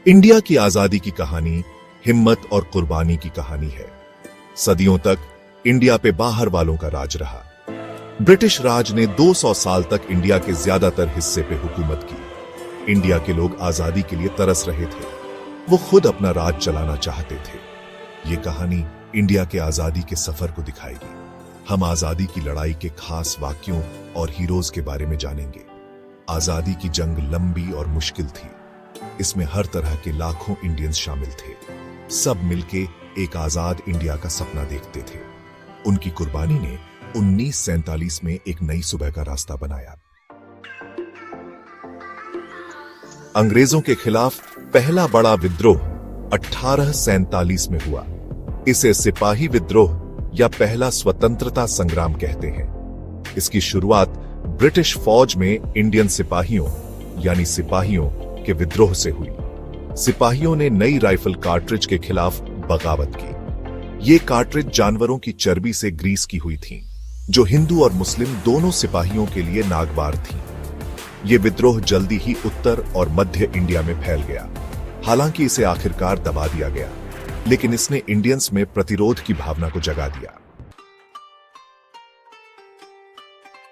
India की आजादी की कहानी हिम्मत और कुर्बानी की कहानी है। सदियों तक इंडिया पे बाहर वालों का राज रहा। ब्रिटिश राज ने 200 साल तक इंडिया के ज्यादातर हिस्से पे हुकूमत की। इंडिया के लोग आजादी के लिए तरस रहे थे। वो खुद अपना राज चलाना चाहते थे। ये कहानी इंडिया के आजादी के सफर को दिखाएगी। हम आजादी की लड़ाई के खास वाक्यों और हीरोज के बारे में जानेंगे। आजादी की जंग लंबी और मुश्किल थी। इसमें हर तरह के लाखों इंडियंस शामिल थे। सब मिलके एक आजाद इंडिया का सपना देखते थे। उनकी कुर्बानी ने 1947 में एक नई सुबह का रास्ता बनाया। अंग्रेजों के खिलाफ पहला बड़ा विद्रोह 1847 में हुआ। इसे सिपाही विद्रोह या पहला स्वतंत्रता संग्राम कहते हैं। इसकी शुरुआत ब्रिटिश फौज में इंडियन सिपाहियों यानी सिपाहियों के विद्रोह से हुई। सिपाहियों ने नई राइफल कार्ट्रिज के खिलाफ बगावत की। ये कार्ट्रिज जानवरों की चर्बी से ग्रीस की हुई थीं, जो हिंदू और मुस्लिम दोनों सिपाहियों के लिए नागवार थीं। ये विद्रोह जल्दी ही उत्तर और मध्य इंडिया में फैल गया। हालांकि इसे आखिरकार दबा दिया गया, लेकिन इसने इंडियंस में प्रतिरोध की भावना को जगा दिया।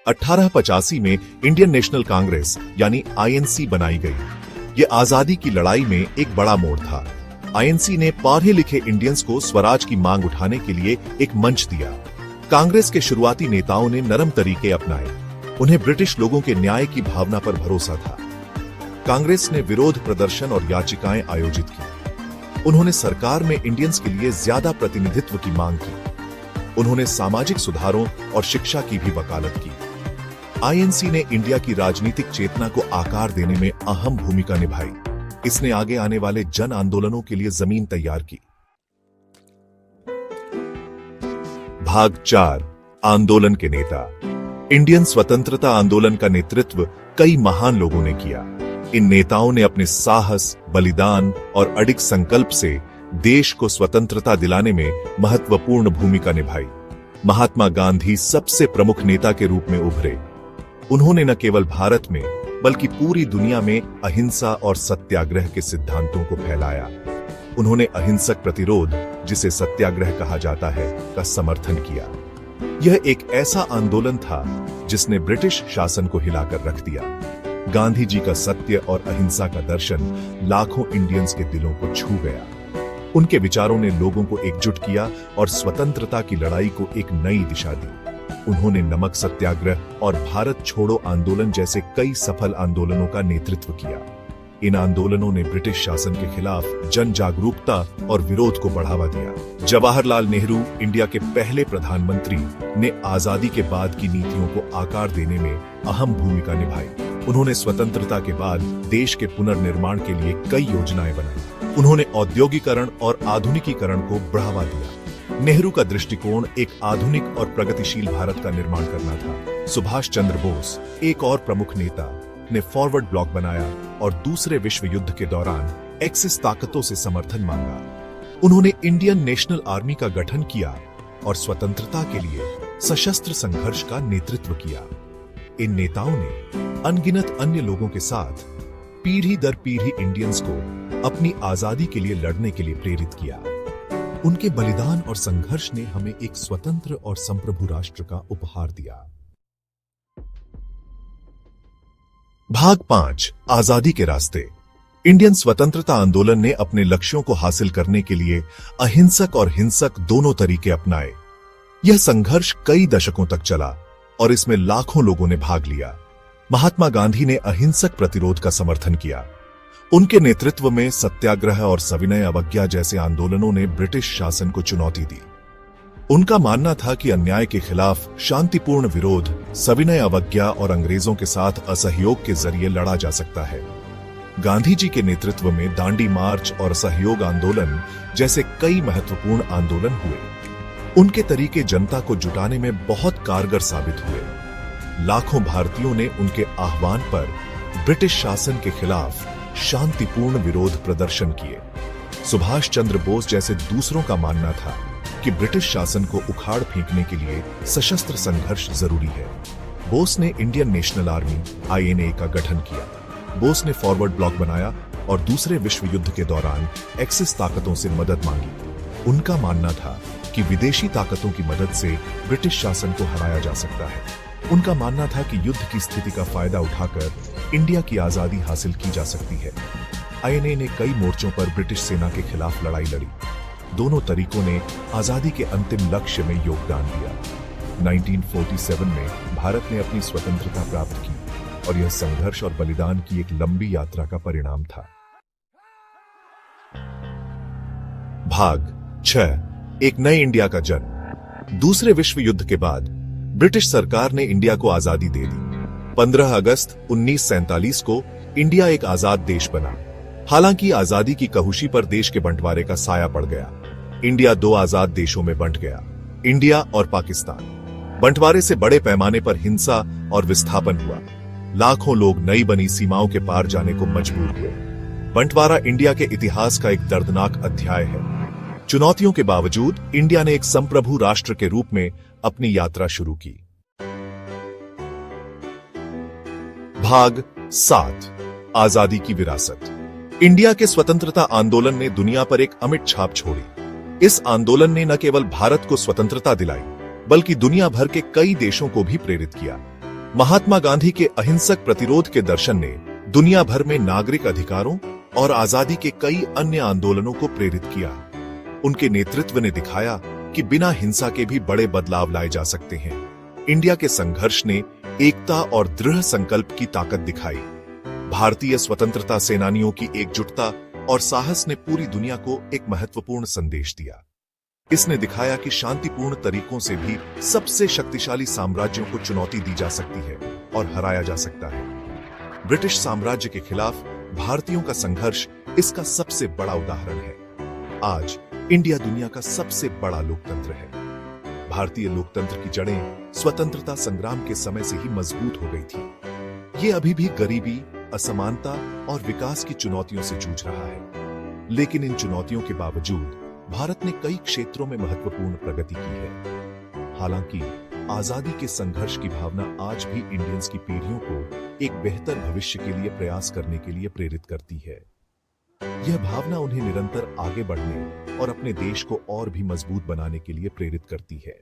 1885 में इंडियन नेशनल कांग्रेस यानी आईएनसी बनाई गई। ये आजादी की लड़ाई में एक बड़ा मोड़ था। आईएनसी ने पढ़े लिखे इंडियंस को स्वराज की मांग उठाने के लिए एक मंच दिया। कांग्रेस के शुरुआती नेताओं ने नरम तरीके अपनाए। उन्हें ब्रिटिश लोगों के न्याय की भावना पर भरोसा था। कांग्रेस ने विरोध प्रदर्शन और याचिकाएं आयोजित की। उन्होंने सरकार में इंडियंस के लिए ज्यादा प्रतिनिधित्व की मांग की। उन्होंने सामाजिक सुधारों और शिक्षा की भी वकालत की। आईएनसी ने इंडिया की राजनीतिक चेतना को आकार देने में अहम भूमिका निभाई। इसने आगे आने वाले जन आंदोलनों के लिए जमीन तैयार की। भाग 4 आंदोलन के नेता। इंडियन स्वतंत्रता आंदोलन का नेतृत्व कई महान लोगों ने किया। इन नेताओं ने अपने साहस, बलिदान और अडिग संकल्प से देश को स्वतंत्रता दिलाने में महत्वपूर्ण भूमिका निभाई। महात्मा गांधी सबसे प्रमुख नेता के रूप में उभरे। उन्होंने न केवल भारत में बल्कि पूरी दुनिया में अहिंसा और सत्याग्रह के सिद्धांतों को फैलाया। उन्होंने अहिंसक प्रतिरोध, जिसे सत्याग्रह कहा जाता है, का समर्थन किया। यह एक ऐसा आंदोलन था जिसने ब्रिटिश शासन को हिलाकर रख दिया। गांधी जी का सत्य और अहिंसा का दर्शन लाखों इंडियंस के दिलों को छू गया। उनके विचारों ने लोगों को एकजुट किया और स्वतंत्रता की लड़ाई को एक नई दिशा दी। उन्होंने नमक सत्याग्रह और भारत छोड़ो आंदोलन जैसे कई सफल आंदोलनों का नेतृत्व किया। इन आंदोलनों ने ब्रिटिश शासन के खिलाफ जन जागरूकता और विरोध को बढ़ावा दिया। जवाहरलाल नेहरू, इंडिया के पहले प्रधानमंत्री, ने आजादी के बाद की नीतियों को आकार देने में अहम भूमिका निभाई। उन्होंने स्वतंत्रता के बाद देश के पुनर्निर्माण के लिए कई योजनाएं बनाई। उन्होंने औद्योगिकरण और आधुनिकीकरण को बढ़ावा दिया। नेहरू का दृष्टिकोण एक आधुनिक और प्रगतिशील भारत का निर्माण करना था। सुभाष चंद्र बोस, एक और प्रमुख नेता, ने फॉरवर्ड ब्लॉक बनाया और दूसरे विश्व युद्ध के दौरान एक्सिस ताकतों से समर्थन मांगा। उन्होंने इंडियन नेशनल आर्मी का गठन किया और स्वतंत्रता के लिए सशस्त्र संघर्ष का नेतृत्व किया। इन नेताओं ने अनगिनत अन्य लोगों के साथ पीढ़ी दर पीढ़ी इंडियंस को अपनी आजादी के लिए लड़ने के लिए प्रेरित किया। उनके बलिदान और संघर्ष ने हमें एक स्वतंत्र और संप्रभु राष्ट्र का उपहार दिया। भाग 5 आजादी के रास्ते। इंडियन स्वतंत्रता आंदोलन ने अपने लक्ष्यों को हासिल करने के लिए अहिंसक और हिंसक दोनों तरीके अपनाए। यह संघर्ष कई दशकों तक चला और इसमें लाखों लोगों ने भाग लिया। महात्मा गांधी ने अहिंसक प्रतिरोध का समर्थन किया। उनके नेतृत्व में सत्याग्रह और सविनय अवज्ञा जैसे आंदोलनों ने ब्रिटिश शासन को चुनौती दी। उनका मानना था कि अन्याय के खिलाफ शांतिपूर्ण विरोध, सविनय अवज्ञा और अंग्रेजों के साथ असहयोग के जरिए लड़ा जा सकता है। गांधी जी के नेतृत्व में दांडी मार्च और असहयोग आंदोलन जैसे कई महत्वपूर्ण आंदोलन हुए। उनके तरीके जनता को जुटाने में बहुत कारगर साबित हुए। लाखों भारतीयों ने उनके आह्वान पर ब्रिटिश शासन के खिलाफ शांतिपूर्ण विरोध प्रदर्शन किए। सुभाष चंद्र बोस जैसे दूसरों का मानना था कि ब्रिटिश शासन को उखाड़ फेंकने के लिए सशस्त्र संघर्ष जरूरी है। बोस ने इंडियन नेशनल आर्मी (INA) का गठन किया। बोस ने फॉरवर्ड ब्लॉक बनाया और दूसरे विश्व युद्ध के दौरान एक्सिस ताकतों से मदद मांगी। उनका मानना था कि विदेशी ताकतों की मदद से ब्रिटिश शासन को हराया जा सकता है। उनका मानना था कि युद्ध की स्थिति का फायदा उठाकर इंडिया की आजादी हासिल की जा सकती है। आईएनए ने कई मोर्चों पर ब्रिटिश सेना के खिलाफ लड़ाई लड़ी। दोनों तरीकों ने आजादी के अंतिम लक्ष्य में योगदान दिया। 1947 में भारत ने अपनी स्वतंत्रता प्राप्त की और यह संघर्ष और बलिदान की एक लंबी यात्रा का परिणाम था। भाग 6, एक नए इंडिया का जन्म। दूसरे विश्व युद्ध के बाद ब्रिटिश सरकार ने इंडिया को आजादी दे दी। 15 अगस्त 1947 को इंडिया एक आजाद देश बना। हालांकि आजादी की कहुशी पर देश के बंटवारे का साया पड़ गया। इंडिया दो आजाद देशों में बंट गया, इंडिया और पाकिस्तान। बंटवारे से बड़े पैमाने पर हिंसा और विस्थापन हुआ। लाखों लोग नई बनी सीमाओं के पार जाने को मजबूर हुए। बंटवारा इंडिया के इतिहास का एक दर्दनाक अध्याय है। चुनौतियों के बावजूद इंडिया ने एक संप्रभु राष्ट्र के रूप में अपनी यात्रा शुरू की। भाग 7, आजादी की विरासत। इंडिया के स्वतंत्रता आंदोलन ने दुनिया पर एक अमिट छाप छोड़ी। इस आंदोलन ने न केवल भारत को स्वतंत्रता दिलाई, बल्कि दुनिया भर के कई देशों को भी प्रेरित किया। महात्मा गांधी के अहिंसक प्रतिरोध के दर्शन ने दुनिया भर में नागरिक अधिकारों और आजादी के कई अन्य आंदोलनों को प्रेरित किया। उनके नेतृत्व ने दिखाया कि बिना हिंसा के भी बड़े बदलाव लाए जा सकते हैं। इंडिया के संघर्ष ने एकता और दृढ़ संकल्प की ताकत दिखाई। भारतीय स्वतंत्रता सेनानियों की एकजुटता और साहस ने पूरी दुनिया को एक महत्वपूर्ण संदेश दिया। इसने दिखाया कि शांतिपूर्ण तरीकों से भी सबसे शक्तिशाली साम्राज्यों को चुनौती दी जा सकती है और हराया जा सकता है। ब्रिटिश साम्राज्य के खिलाफ भारतीयों का संघर्ष इसका सबसे बड़ा उदाहरण है। आज इंडिया दुनिया का सबसे बड़ा लोकतंत्र है। भारतीय लोकतंत्र की जड़ें स्वतंत्रता संग्राम के समय से ही मजबूत हो गई थी। ये अभी भी गरीबी, असमानता और विकास की चुनौतियों से जूझ रहा है। लेकिन इन चुनौतियों के बावजूद भारत ने कई क्षेत्रों में महत्वपूर्ण प्रगति की है। हालांकि आजादी के संघर्ष की भावना आज भी इंडियंस की पीढ़ियों को एक बेहतर भविष्य के लिए प्रयास करने के लिए प्रेरित करती है। यह भावना उन्हें निरंतर आगे बढ़ने और अपने देश को और भी मजबूत बनाने के लिए प्रेरित करती है।